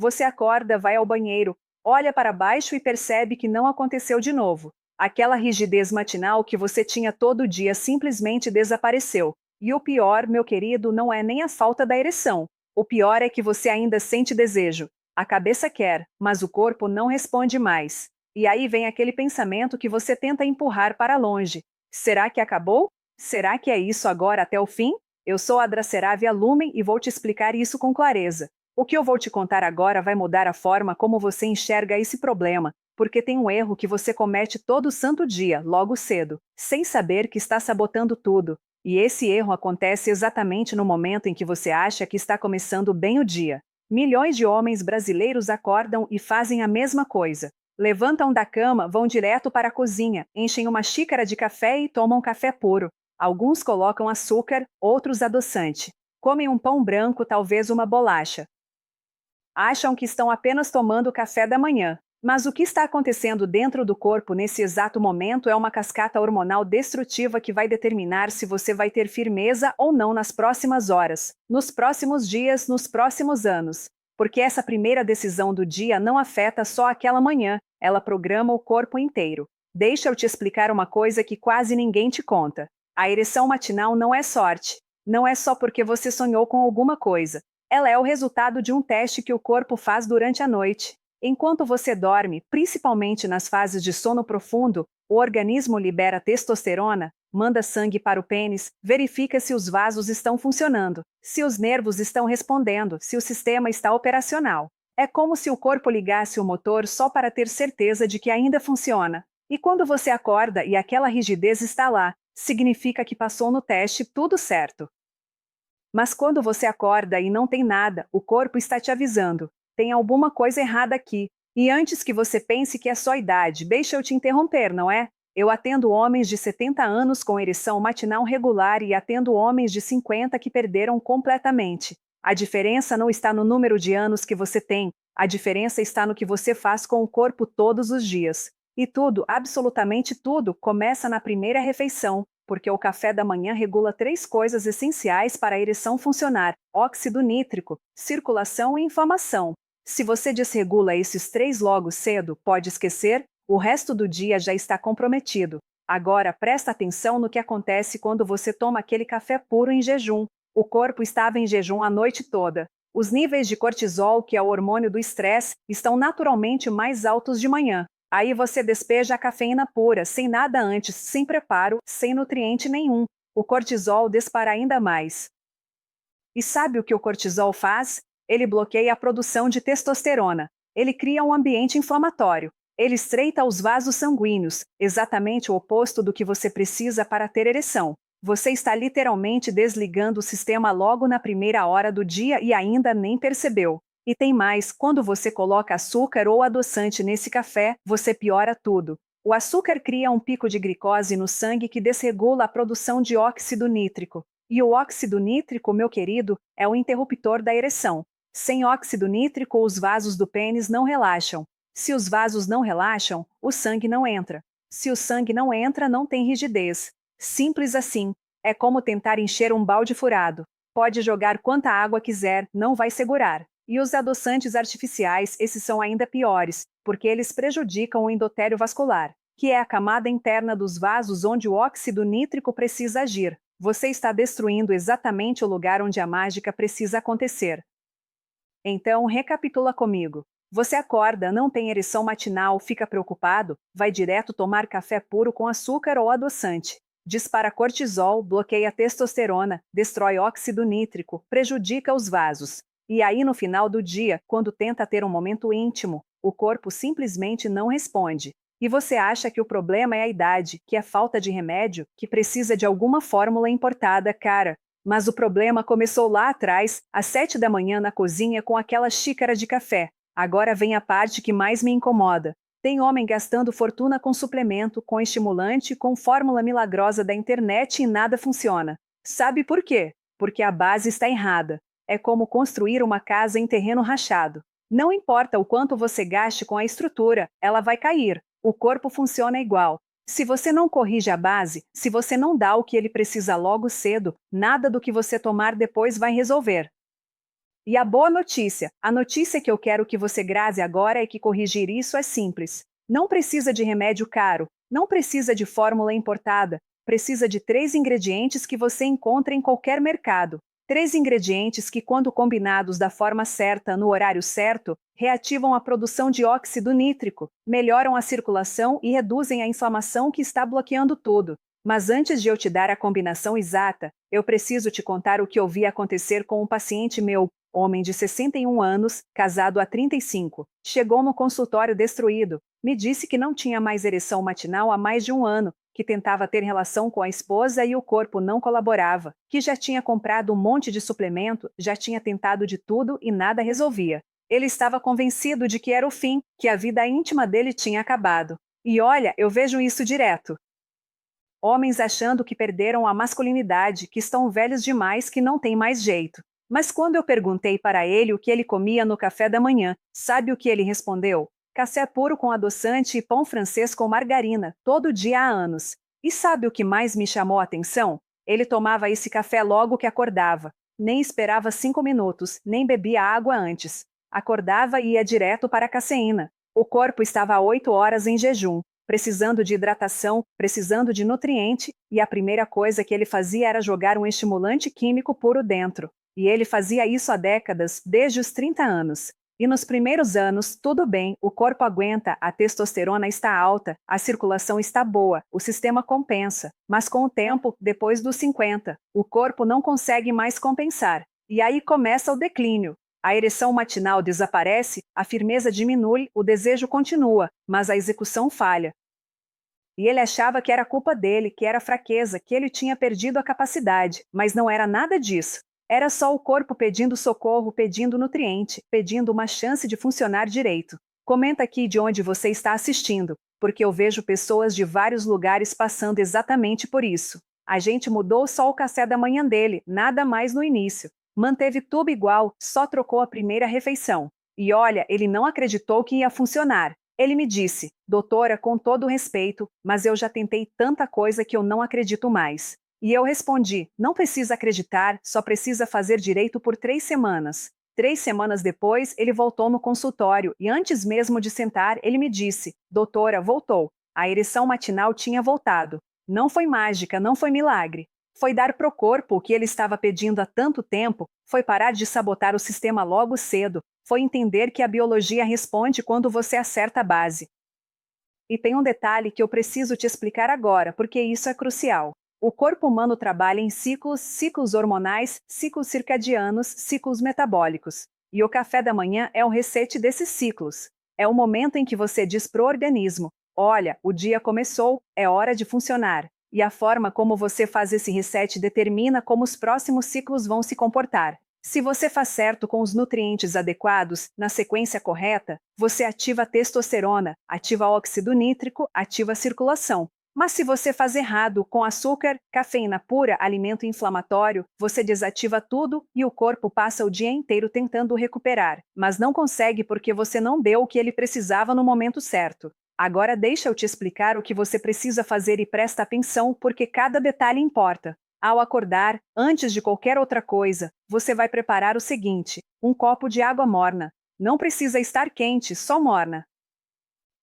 Você acorda, vai ao banheiro, olha para baixo e percebe que não aconteceu de novo. Aquela rigidez matinal que você tinha todo dia simplesmente desapareceu. E o pior, meu querido, não é nem a falta da ereção. O pior é que você ainda sente desejo. A cabeça quer, mas o corpo não responde mais. E aí vem aquele pensamento que você tenta empurrar para longe. Será que acabou? Será que é isso agora até o fim? Eu sou a Draceravia Lumen e vou te explicar isso com clareza. O que eu vou te contar agora vai mudar a forma como você enxerga esse problema, porque tem um erro que você comete todo santo dia, logo cedo, sem saber que está sabotando tudo. E esse erro acontece exatamente no momento em que você acha que está começando bem o dia. Milhões de homens brasileiros acordam e fazem a mesma coisa. Levantam da cama, vão direto para a cozinha, enchem uma xícara de café e tomam café puro. Alguns colocam açúcar, outros adoçante. Comem um pão branco, talvez uma bolacha. Acham que estão apenas tomando café da manhã. Mas o que está acontecendo dentro do corpo nesse exato momento é uma cascata hormonal destrutiva que vai determinar se você vai ter firmeza ou não nas próximas horas, nos próximos dias, nos próximos anos. Porque essa primeira decisão do dia não afeta só aquela manhã, ela programa o corpo inteiro. Deixa eu te explicar uma coisa que quase ninguém te conta. A ereção matinal não é sorte. Não é só porque você sonhou com alguma coisa. Ela é o resultado de um teste que o corpo faz durante a noite. Enquanto você dorme, principalmente nas fases de sono profundo, o organismo libera testosterona, manda sangue para o pênis, verifica se os vasos estão funcionando, se os nervos estão respondendo, se o sistema está operacional. É como se o corpo ligasse o motor só para ter certeza de que ainda funciona. E quando você acorda e aquela rigidez está lá, significa que passou no teste tudo certo. Mas quando você acorda e não tem nada, o corpo está te avisando. Tem alguma coisa errada aqui. E antes que você pense que é só idade, deixa eu te interromper, não é? Eu atendo homens de 70 anos com ereção matinal regular e atendo homens de 50 que perderam completamente. A diferença não está no número de anos que você tem, a diferença está no que você faz com o corpo todos os dias. E tudo, absolutamente tudo, começa na primeira refeição, porque o café da manhã regula 3 coisas essenciais para a ereção funcionar: óxido nítrico, circulação e inflamação. Se você desregula esses 3 logo cedo, pode esquecer, o resto do dia já está comprometido. Agora presta atenção no que acontece quando você toma aquele café puro em jejum. O corpo estava em jejum a noite toda. Os níveis de cortisol, que é o hormônio do estresse, estão naturalmente mais altos de manhã. Aí você despeja a cafeína pura, sem nada antes, sem preparo, sem nutriente nenhum. O cortisol dispara ainda mais. E sabe o que o cortisol faz? Ele bloqueia a produção de testosterona. Ele cria um ambiente inflamatório. Ele estreita os vasos sanguíneos, exatamente o oposto do que você precisa para ter ereção. Você está literalmente desligando o sistema logo na primeira hora do dia e ainda nem percebeu. E tem mais, quando você coloca açúcar ou adoçante nesse café, você piora tudo. O açúcar cria um pico de glicose no sangue que desregula a produção de óxido nítrico. E o óxido nítrico, meu querido, é o interruptor da ereção. Sem óxido nítrico, os vasos do pênis não relaxam. Se os vasos não relaxam, o sangue não entra. Se o sangue não entra, não tem rigidez. Simples assim. É como tentar encher um balde furado. Pode jogar quanta água quiser, não vai segurar. E os adoçantes artificiais, esses são ainda piores, porque eles prejudicam o endotélio vascular, que é a camada interna dos vasos onde o óxido nítrico precisa agir. Você está destruindo exatamente o lugar onde a mágica precisa acontecer. Então, recapitula comigo. Você acorda, não tem ereção matinal, fica preocupado, vai direto tomar café puro com açúcar ou adoçante. Dispara cortisol, bloqueia testosterona, destrói óxido nítrico, prejudica os vasos. E aí no final do dia, quando tenta ter um momento íntimo, o corpo simplesmente não responde. E você acha que o problema é a idade, que é falta de remédio, que precisa de alguma fórmula importada, cara. Mas o problema começou lá atrás, às 7 da manhã na cozinha com aquela xícara de café. Agora vem a parte que mais me incomoda. Tem homem gastando fortuna com suplemento, com estimulante, com fórmula milagrosa da internet e nada funciona. Sabe por quê? Porque a base está errada. É como construir uma casa em terreno rachado. Não importa o quanto você gaste com a estrutura, ela vai cair. O corpo funciona igual. Se você não corrige a base, se você não dá o que ele precisa logo cedo, nada do que você tomar depois vai resolver. E a boa notícia, a notícia que eu quero que você grave agora é que corrigir isso é simples. Não precisa de remédio caro, não precisa de fórmula importada, precisa de 3 ingredientes que você encontra em qualquer mercado. 3 ingredientes que, quando combinados da forma certa, no horário certo, reativam a produção de óxido nítrico, melhoram a circulação e reduzem a inflamação que está bloqueando tudo. Mas antes de eu te dar a combinação exata, eu preciso te contar o que eu vi acontecer com um paciente meu, homem de 61 anos, casado há 35. Chegou no consultório destruído. Me disse que não tinha mais ereção matinal há mais de um ano, que tentava ter relação com a esposa e o corpo não colaborava, que já tinha comprado um monte de suplemento, já tinha tentado de tudo e nada resolvia. Ele estava convencido de que era o fim, que a vida íntima dele tinha acabado. E olha, eu vejo isso direto. Homens achando que perderam a masculinidade, que estão velhos demais, que não tem mais jeito. Mas quando eu perguntei para ele o que ele comia no café da manhã, sabe o que ele respondeu? Café puro com adoçante e pão francês com margarina, todo dia há anos. E sabe o que mais me chamou a atenção? Ele tomava esse café logo que acordava. Nem esperava 5 minutos, nem bebia água antes. Acordava e ia direto para a cafeína. O corpo estava há 8 horas em jejum, precisando de hidratação, precisando de nutriente, e a primeira coisa que ele fazia era jogar um estimulante químico puro dentro. E ele fazia isso há décadas, desde os 30 anos. E nos primeiros anos, tudo bem, o corpo aguenta, a testosterona está alta, a circulação está boa, o sistema compensa. Mas com o tempo, depois dos 50, o corpo não consegue mais compensar. E aí começa o declínio. A ereção matinal desaparece, a firmeza diminui, o desejo continua, mas a execução falha. E ele achava que era culpa dele, que era fraqueza, que ele tinha perdido a capacidade, mas não era nada disso. Era só o corpo pedindo socorro, pedindo nutriente, pedindo uma chance de funcionar direito. Comenta aqui de onde você está assistindo, porque eu vejo pessoas de vários lugares passando exatamente por isso. A gente mudou só o café da manhã dele, nada mais no início. Manteve tudo igual, só trocou a primeira refeição. E olha, ele não acreditou que ia funcionar. Ele me disse, doutora, com todo respeito, mas eu já tentei tanta coisa que eu não acredito mais. E eu respondi, não precisa acreditar, só precisa fazer direito por 3 semanas. 3 semanas depois, ele voltou no consultório e antes mesmo de sentar, ele me disse, doutora, voltou. A ereção matinal tinha voltado. Não foi mágica, não foi milagre. Foi dar pro corpo o que ele estava pedindo há tanto tempo, foi parar de sabotar o sistema logo cedo, foi entender que a biologia responde quando você acerta a base. E tem um detalhe que eu preciso te explicar agora, porque isso é crucial. O corpo humano trabalha em ciclos, ciclos hormonais, ciclos circadianos, ciclos metabólicos. E o café da manhã é o reset desses ciclos. É o momento em que você diz pro organismo, olha, o dia começou, é hora de funcionar. E a forma como você faz esse reset determina como os próximos ciclos vão se comportar. Se você faz certo com os nutrientes adequados, na sequência correta, você ativa a testosterona, ativa o óxido nítrico, ativa a circulação. Mas se você faz errado, com açúcar, cafeína pura, alimento inflamatório, você desativa tudo e o corpo passa o dia inteiro tentando recuperar, mas não consegue porque você não deu o que ele precisava no momento certo. Agora deixa eu te explicar o que você precisa fazer e presta atenção porque cada detalhe importa. Ao acordar, antes de qualquer outra coisa, você vai preparar o seguinte: um copo de água morna. Não precisa estar quente, só morna.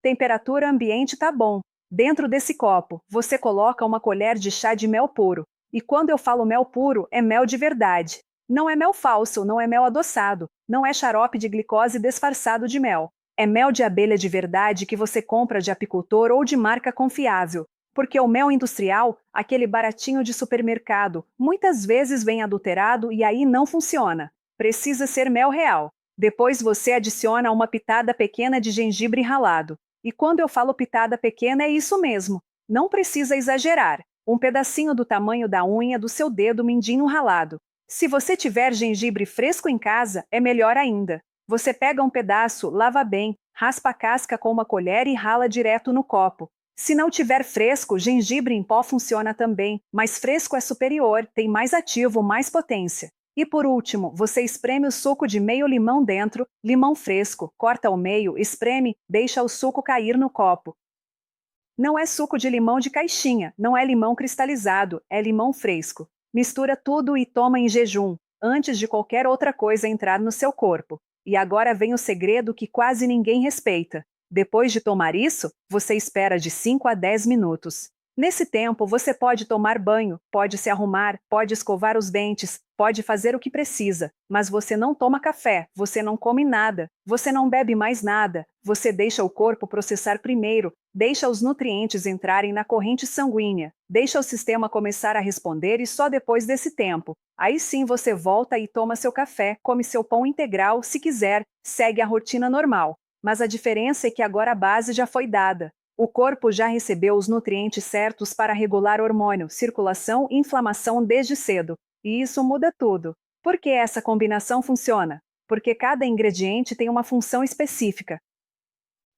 Temperatura ambiente tá bom. Dentro desse copo, você coloca uma colher de chá de mel puro. E quando eu falo mel puro, é mel de verdade. Não é mel falso, não é mel adoçado, não é xarope de glicose disfarçado de mel. É mel de abelha de verdade que você compra de apicultor ou de marca confiável. Porque o mel industrial, aquele baratinho de supermercado, muitas vezes vem adulterado e aí não funciona. Precisa ser mel real. Depois você adiciona uma pitada pequena de gengibre ralado. E quando eu falo pitada pequena é isso mesmo. Não precisa exagerar. Um pedacinho do tamanho da unha do seu dedo mindinho ralado. Se você tiver gengibre fresco em casa, é melhor ainda. Você pega um pedaço, lava bem, raspa a casca com uma colher e rala direto no copo. Se não tiver fresco, gengibre em pó funciona também, mas fresco é superior, tem mais ativo, mais potência. E por último, você espreme o suco de meio limão dentro, limão fresco, corta ao meio, espreme, deixa o suco cair no copo. Não é suco de limão de caixinha, não é limão cristalizado, é limão fresco. Mistura tudo e toma em jejum. antes de qualquer outra coisa entrar no seu corpo. E agora vem o segredo que quase ninguém respeita. Depois de tomar isso, você espera de 5 a 10 minutos. Nesse tempo, você pode tomar banho, pode se arrumar, pode escovar os dentes, pode fazer o que precisa, mas você não toma café, você não come nada, você não bebe mais nada, você deixa o corpo processar primeiro, deixa os nutrientes entrarem na corrente sanguínea, deixa o sistema começar a responder e só depois desse tempo. Aí sim você volta e toma seu café, come seu pão integral, se quiser, segue a rotina normal. Mas a diferença é que agora a base já foi dada. O corpo já recebeu os nutrientes certos para regular hormônio, circulação e inflamação desde cedo. E isso muda tudo. Por que essa combinação funciona? Porque cada ingrediente tem uma função específica.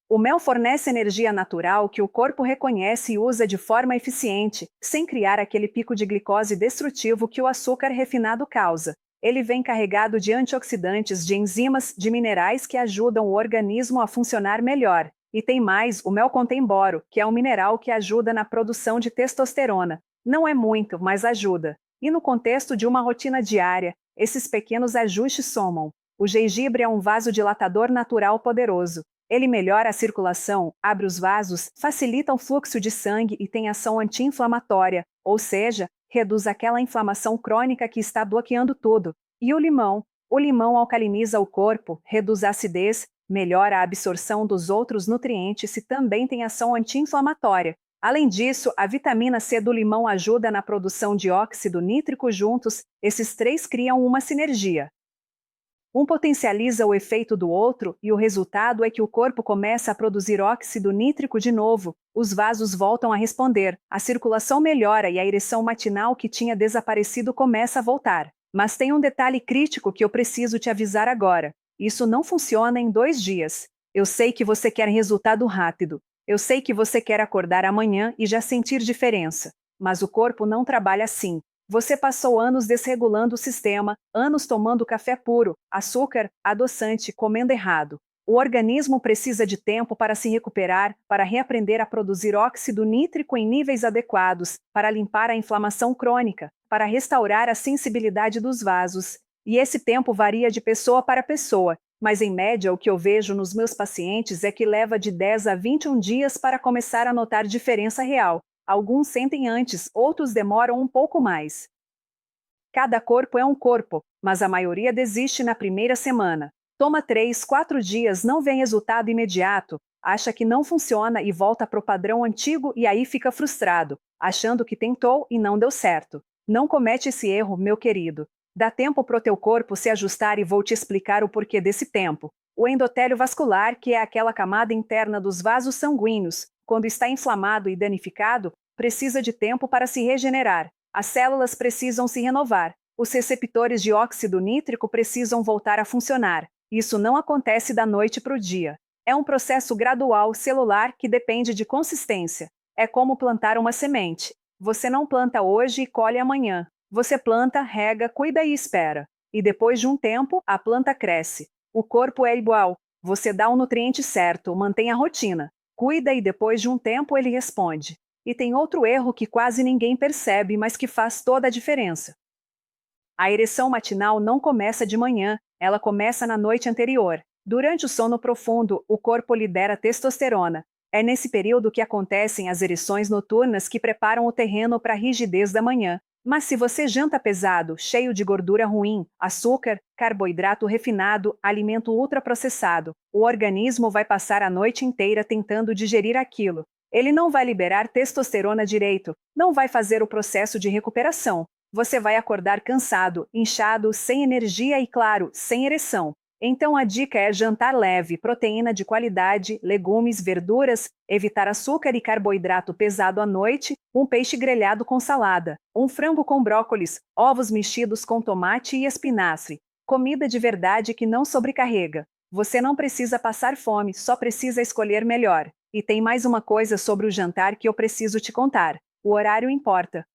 O mel fornece energia natural que o corpo reconhece e usa de forma eficiente, sem criar aquele pico de glicose destrutivo que o açúcar refinado causa. Ele vem carregado de antioxidantes, de enzimas, de minerais que ajudam o organismo a funcionar melhor. E tem mais, o mel contém boro, que é um mineral que ajuda na produção de testosterona. Não é muito, mas ajuda. E no contexto de uma rotina diária, esses pequenos ajustes somam. O gengibre é um vasodilatador natural poderoso. Ele melhora a circulação, abre os vasos, facilita o fluxo de sangue e tem ação anti-inflamatória, ou seja, reduz aquela inflamação crônica que está bloqueando tudo. E o limão? O limão alcaliniza o corpo, reduz a acidez, melhora a absorção dos outros nutrientes e também tem ação anti-inflamatória. Além disso, a vitamina C do limão ajuda na produção de óxido nítrico juntos, esses três criam uma sinergia. Um potencializa o efeito do outro e o resultado é que o corpo começa a produzir óxido nítrico de novo, os vasos voltam a responder, a circulação melhora e a ereção matinal que tinha desaparecido começa a voltar. Mas tem um detalhe crítico que eu preciso te avisar agora. Isso não funciona em 2 dias. Eu sei que você quer resultado rápido. Eu sei que você quer acordar amanhã e já sentir diferença. Mas o corpo não trabalha assim. Você passou anos desregulando o sistema, anos tomando café puro, açúcar, adoçante, comendo errado. O organismo precisa de tempo para se recuperar, para reaprender a produzir óxido nítrico em níveis adequados, para limpar a inflamação crônica, para restaurar a sensibilidade dos vasos. E esse tempo varia de pessoa para pessoa, mas em média o que eu vejo nos meus pacientes é que leva de 10 a 21 dias para começar a notar diferença real. Alguns sentem antes, outros demoram um pouco mais. Cada corpo é um corpo, mas a maioria desiste na primeira semana. Toma 3, 4 dias, não vem resultado imediato, acha que não funciona e volta para o padrão antigo e aí fica frustrado, achando que tentou e não deu certo. Não comete esse erro, meu querido. Dá tempo para o teu corpo se ajustar e vou te explicar o porquê desse tempo. O endotélio vascular, que é aquela camada interna dos vasos sanguíneos, quando está inflamado e danificado, precisa de tempo para se regenerar. As células precisam se renovar. Os receptores de óxido nítrico precisam voltar a funcionar. Isso não acontece da noite para o dia. É um processo gradual, celular, que depende de consistência. É como plantar uma semente. Você não planta hoje e colhe amanhã. Você planta, rega, cuida e espera. E depois de um tempo, a planta cresce. O corpo é igual. Você dá o nutriente certo, mantém a rotina. Cuida e depois de um tempo ele responde. E tem outro erro que quase ninguém percebe, mas que faz toda a diferença. A ereção matinal não começa de manhã, ela começa na noite anterior. Durante o sono profundo, o corpo libera testosterona. É nesse período que acontecem as ereções noturnas que preparam o terreno para a rigidez da manhã. Mas se você janta pesado, cheio de gordura ruim, açúcar, carboidrato refinado, alimento ultraprocessado, o organismo vai passar a noite inteira tentando digerir aquilo. Ele não vai liberar testosterona direito, não vai fazer o processo de recuperação. Você vai acordar cansado, inchado, sem energia e, claro, sem ereção. Então a dica é jantar leve, proteína de qualidade, legumes, verduras, evitar açúcar e carboidrato pesado à noite, um peixe grelhado com salada, um frango com brócolis, ovos mexidos com tomate e espinafre. Comida de verdade que não sobrecarrega. Você não precisa passar fome, só precisa escolher melhor. E tem mais uma coisa sobre o jantar que eu preciso te contar. O horário importa.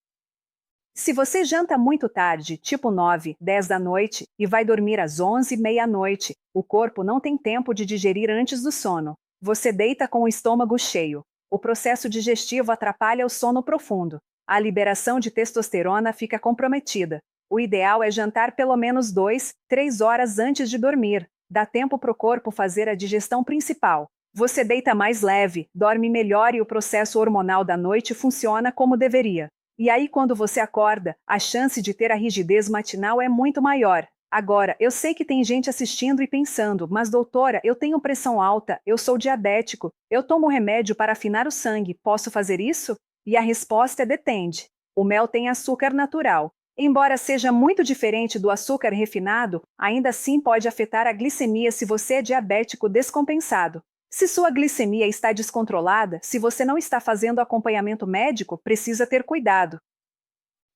Se você janta muito tarde, tipo 9, 10 da noite, e vai dormir às 11, meia-noite, o corpo não tem tempo de digerir antes do sono. Você deita com o estômago cheio. O processo digestivo atrapalha o sono profundo. A liberação de testosterona fica comprometida. O ideal é jantar pelo menos 2, 3 horas antes de dormir. Dá tempo para o corpo fazer a digestão principal. Você deita mais leve, dorme melhor e o processo hormonal da noite funciona como deveria. E aí, quando você acorda, a chance de ter a rigidez matinal é muito maior. Agora, eu sei que tem gente assistindo e pensando, mas doutora, eu tenho pressão alta, eu sou diabético, eu tomo remédio para afinar o sangue, posso fazer isso? E a resposta é depende. O mel tem açúcar natural. Embora seja muito diferente do açúcar refinado, ainda assim pode afetar a glicemia se você é diabético descompensado. Se sua glicemia está descontrolada, se você não está fazendo acompanhamento médico, precisa ter cuidado.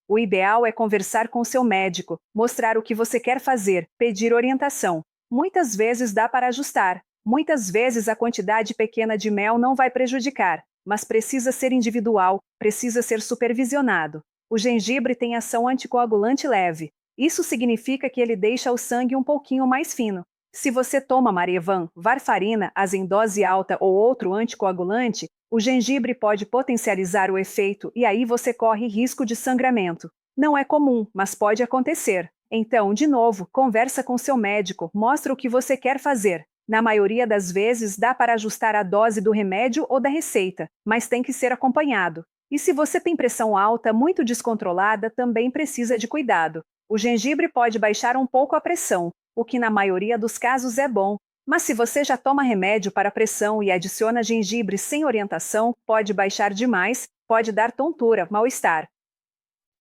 O ideal é conversar com seu médico, mostrar o que você quer fazer, pedir orientação. Muitas vezes dá para ajustar. Muitas vezes a quantidade pequena de mel não vai prejudicar, mas precisa ser individual, precisa ser supervisionado. O gengibre tem ação anticoagulante leve. Isso significa que ele deixa o sangue um pouquinho mais fino. Se você toma Marevan, varfarina, as em dose alta ou outro anticoagulante, o gengibre pode potencializar o efeito e aí você corre risco de sangramento. Não é comum, mas pode acontecer. Então, de novo, conversa com seu médico, mostra o que você quer fazer. Na maioria das vezes, dá para ajustar a dose do remédio ou da receita, mas tem que ser acompanhado. E se você tem pressão alta muito descontrolada, também precisa de cuidado. O gengibre pode baixar um pouco a pressão, o que na maioria dos casos é bom. Mas se você já toma remédio para pressão e adiciona gengibre sem orientação, pode baixar demais, pode dar tontura, mal-estar.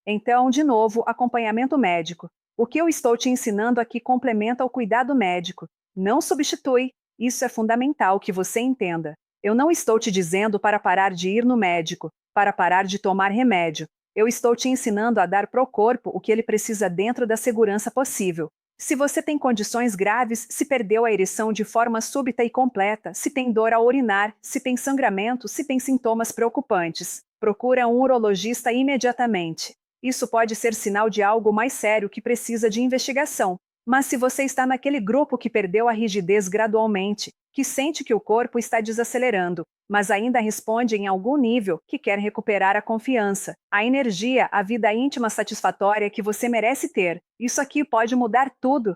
Então, de novo, acompanhamento médico. O que eu estou te ensinando aqui complementa o cuidado médico. Não substitui. Isso é fundamental que você entenda. Eu não estou te dizendo para parar de ir no médico, para parar de tomar remédio. Eu estou te ensinando a dar pro corpo o que ele precisa dentro da segurança possível. Se você tem condições graves, se perdeu a ereção de forma súbita e completa, se tem dor ao urinar, se tem sangramento, se tem sintomas preocupantes, procura um urologista imediatamente. Isso pode ser sinal de algo mais sério que precisa de investigação. Mas se você está naquele grupo que perdeu a rigidez gradualmente, que sente que o corpo está desacelerando, mas ainda responde em algum nível, que quer recuperar a confiança, a energia, a vida íntima satisfatória que você merece ter, isso aqui pode mudar tudo.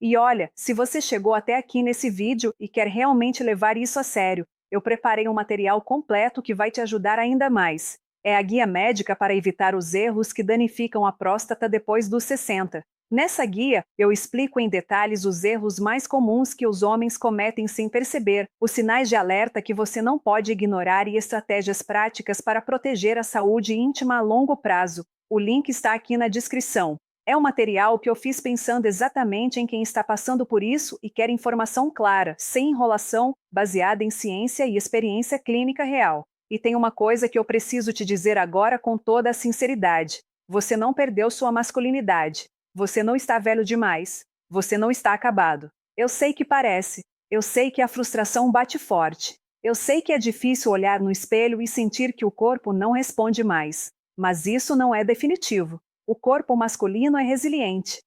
E olha, se você chegou até aqui nesse vídeo e quer realmente levar isso a sério, eu preparei um material completo que vai te ajudar ainda mais. É a guia médica para evitar os erros que danificam a próstata depois dos 60. Nessa guia, eu explico em detalhes os erros mais comuns que os homens cometem sem perceber, os sinais de alerta que você não pode ignorar e estratégias práticas para proteger a saúde íntima a longo prazo. O link está aqui na descrição. É um material que eu fiz pensando exatamente em quem está passando por isso e quer informação clara, sem enrolação, baseada em ciência e experiência clínica real. E tem uma coisa que eu preciso te dizer agora com toda a sinceridade. Você não perdeu sua masculinidade. Você não está velho demais. Você não está acabado. Eu sei que parece. Eu sei que a frustração bate forte. Eu sei que é difícil olhar no espelho e sentir que o corpo não responde mais. Mas isso não é definitivo. O corpo masculino é resiliente.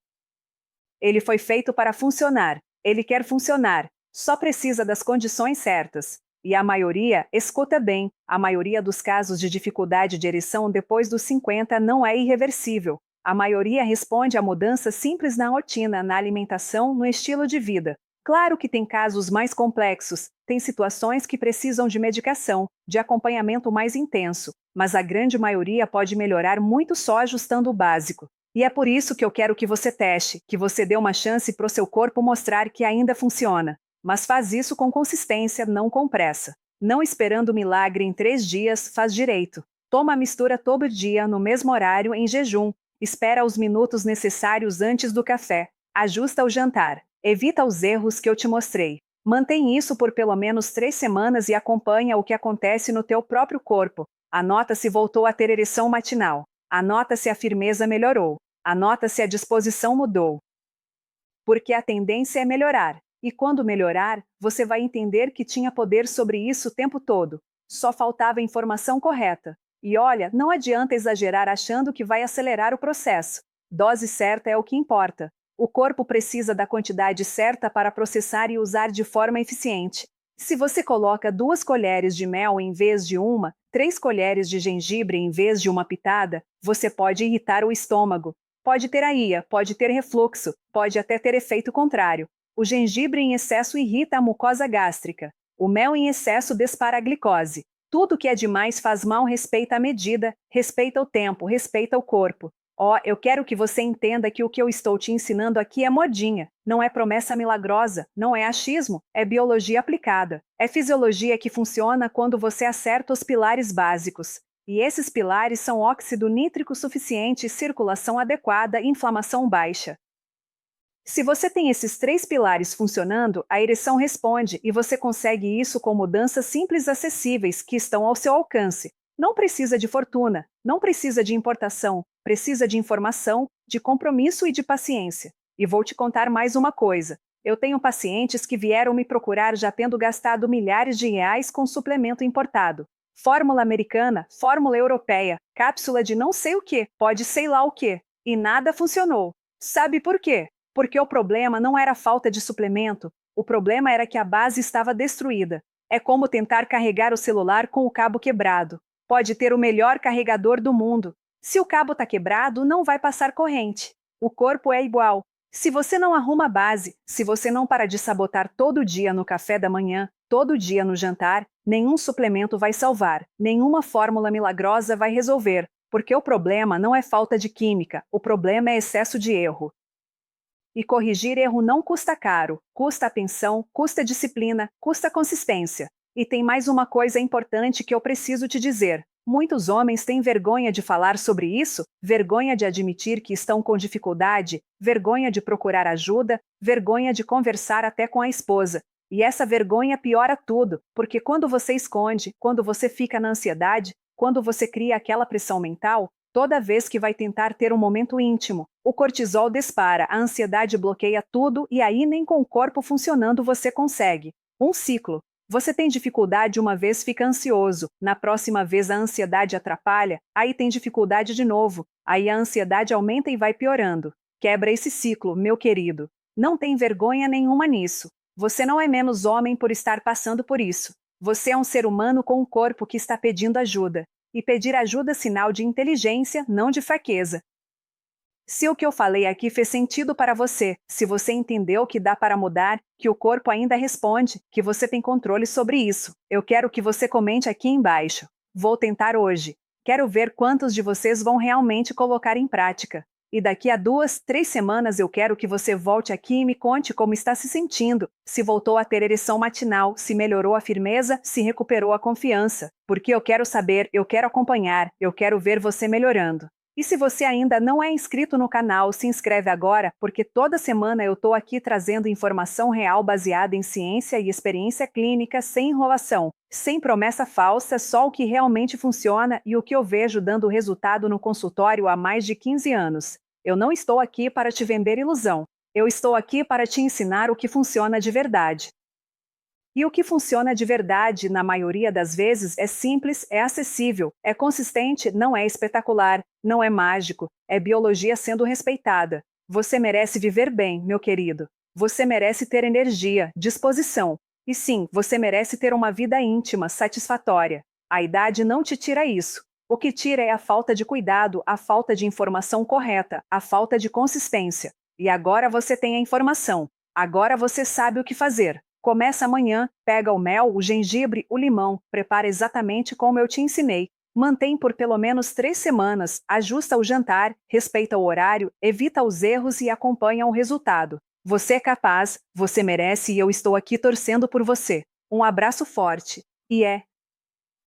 Ele foi feito para funcionar. Ele quer funcionar. Só precisa das condições certas. E a maioria, escuta bem, a maioria dos casos de dificuldade de ereção depois dos 50 não é irreversível. A maioria responde a mudanças simples na rotina, na alimentação, no estilo de vida. Claro que tem casos mais complexos, tem situações que precisam de medicação, de acompanhamento mais intenso, mas a grande maioria pode melhorar muito só ajustando o básico. E é por isso que eu quero que você teste, que você dê uma chance para o seu corpo mostrar que ainda funciona. Mas faz isso com consistência, não com pressa. Não esperando milagre em 3 dias, faz direito. Toma a mistura todo dia, no mesmo horário, em jejum. Espera os minutos necessários antes do café. Ajusta o jantar. Evita os erros que eu te mostrei. Mantém isso por pelo menos 3 semanas e acompanha o que acontece no teu próprio corpo. Anota se voltou a ter ereção matinal. Anota se a firmeza melhorou. Anota se a disposição mudou. Porque a tendência é melhorar. E quando melhorar, você vai entender que tinha poder sobre isso o tempo todo. Só faltava a informação correta. E olha, não adianta exagerar achando que vai acelerar o processo. Dose certa é o que importa. O corpo precisa da quantidade certa para processar e usar de forma eficiente. Se você coloca 2 colheres de mel em vez de uma, 3 colheres de gengibre em vez de uma pitada, você pode irritar o estômago. Pode ter aia, pode ter refluxo, pode até ter efeito contrário. O gengibre em excesso irrita a mucosa gástrica. O mel em excesso dispara a glicose. Tudo que é demais faz mal, respeita a medida, respeita o tempo, respeita o corpo. Ó, eu quero que você entenda que o que eu estou te ensinando aqui é modinha, não é promessa milagrosa, não é achismo, é biologia aplicada. É fisiologia que funciona quando você acerta os pilares básicos. E esses pilares são óxido nítrico suficiente, circulação adequada e inflamação baixa. Se você tem esses 3 pilares funcionando, a ereção responde e você consegue isso com mudanças simples e acessíveis que estão ao seu alcance. Não precisa de fortuna, não precisa de importação, precisa de informação, de compromisso e de paciência. E vou te contar mais uma coisa. Eu tenho pacientes que vieram me procurar já tendo gastado milhares de reais com suplemento importado. Fórmula americana, fórmula europeia, cápsula de não sei o que, pode sei lá o que. E nada funcionou. Sabe por quê? Porque o problema não era a falta de suplemento, o problema era que a base estava destruída. É como tentar carregar o celular com o cabo quebrado. Pode ter o melhor carregador do mundo. Se o cabo está quebrado, não vai passar corrente. O corpo é igual. Se você não arruma a base, se você não para de sabotar todo dia no café da manhã, todo dia no jantar, nenhum suplemento vai salvar, nenhuma fórmula milagrosa vai resolver, porque o problema não é falta de química, o problema é excesso de erro. E corrigir erro não custa caro, custa atenção, custa disciplina, custa consistência. E tem mais uma coisa importante que eu preciso te dizer. Muitos homens têm vergonha de falar sobre isso, vergonha de admitir que estão com dificuldade, vergonha de procurar ajuda, vergonha de conversar até com a esposa. E essa vergonha piora tudo, porque quando você esconde, quando você fica na ansiedade, quando você cria aquela pressão mental, toda vez que vai tentar ter um momento íntimo, o cortisol dispara, a ansiedade bloqueia tudo e aí nem com o corpo funcionando você consegue. Um ciclo. Você tem dificuldade uma vez, fica ansioso, na próxima vez a ansiedade atrapalha, aí tem dificuldade de novo, aí a ansiedade aumenta e vai piorando. Quebra esse ciclo, meu querido. Não tem vergonha nenhuma nisso. Você não é menos homem por estar passando por isso. Você é um ser humano com um corpo que está pedindo ajuda. E pedir ajuda é sinal de inteligência, não de fraqueza. Se o que eu falei aqui fez sentido para você, se você entendeu que dá para mudar, que o corpo ainda responde, que você tem controle sobre isso, eu quero que você comente aqui embaixo. Vou tentar hoje. Quero ver quantos de vocês vão realmente colocar em prática. E daqui a 2, 3 semanas eu quero que você volte aqui e me conte como está se sentindo, se voltou a ter ereção matinal, se melhorou a firmeza, se recuperou a confiança. Porque eu quero saber, eu quero acompanhar, eu quero ver você melhorando. E se você ainda não é inscrito no canal, se inscreve agora, porque toda semana eu estou aqui trazendo informação real baseada em ciência e experiência clínica, sem enrolação, sem promessa falsa, só o que realmente funciona e o que eu vejo dando resultado no consultório há mais de 15 anos. Eu não estou aqui para te vender ilusão. Eu estou aqui para te ensinar o que funciona de verdade. E o que funciona de verdade, na maioria das vezes, é simples, é acessível, é consistente, não é espetacular, não é mágico, é biologia sendo respeitada. Você merece viver bem, meu querido. Você merece ter energia, disposição. E sim, você merece ter uma vida íntima, satisfatória. A idade não te tira isso. O que tira é a falta de cuidado, a falta de informação correta, a falta de consistência. E agora você tem a informação. Agora você sabe o que fazer. Começa amanhã, pega o mel, o gengibre, o limão, prepara exatamente como eu te ensinei. Mantém por pelo menos 3 semanas, ajusta o jantar, respeita o horário, evita os erros e acompanha o resultado. Você é capaz, você merece e eu estou aqui torcendo por você. Um abraço forte. E